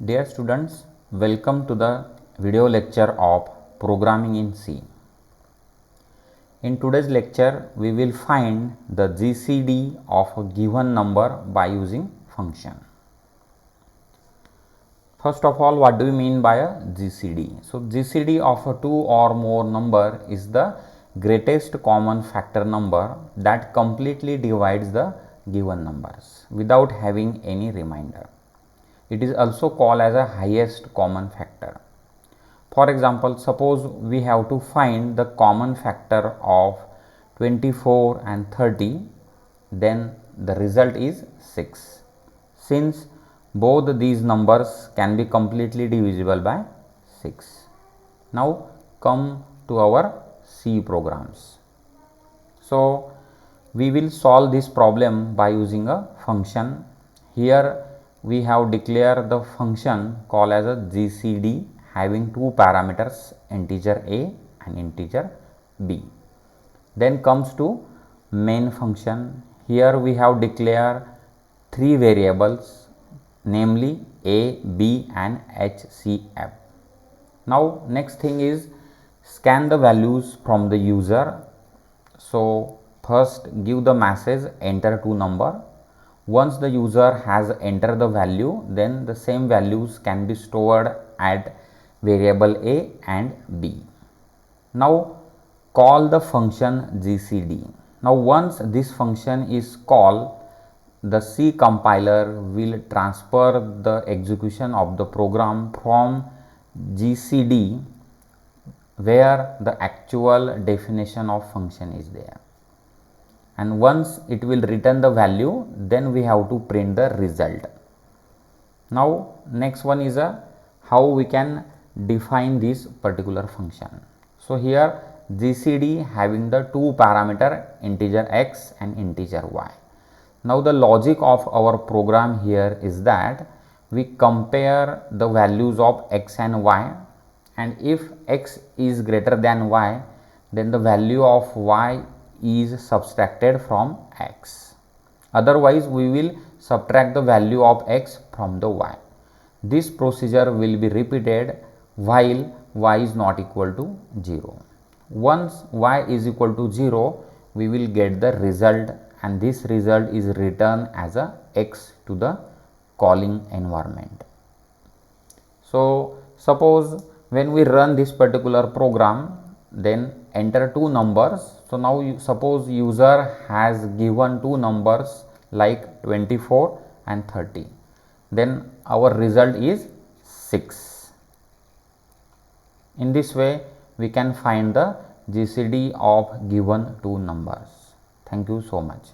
Dear students, welcome to the video lecture of Programming in C. In today's lecture, we will find the GCD of a given number by using function. First of all, what do we mean by a GCD? So, GCD of a two or more number is the greatest common factor number that completely divides the given numbers without having any remainder. It is also called as a highest common factor. For example, suppose we have to find the common factor of 24 and 30, then the result is 6. Since both these numbers can be completely divisible by 6. Now come to our C programs. So we will solve this problem by using a function. Here we have declared the function called as a GCD having two parameters, integer a and integer b. Then comes to main function. Here we have declared three variables, namely a, b and HCF. Now next thing is scan the values from the user. So first give the message enter two number. Once the user has entered the value, then the same values can be stored at variable a and b. Now call the function GCD. Now once this function is called, the C compiler will transfer the execution of the program from GCD where the actual definition of function is there. And once it will return the value, then we have to print the result. Now next one is how we can define this particular function. So here GCD having the two parameter integer x and integer y. Now the logic of our program here is that we compare the values of x and y, and if x is greater than y, then the value of y is subtracted from x. Otherwise we will subtract the value of x from the y. This procedure will be repeated while y is not equal to 0. Once y is equal to 0, we will get the result, and this result is returned as a x to the calling environment. So suppose when we run this particular program, then enter two numbers. So now suppose user has given two numbers like 24 and 30, then our result is 6. In this way we can find the GCD of given two numbers. Thank you so much.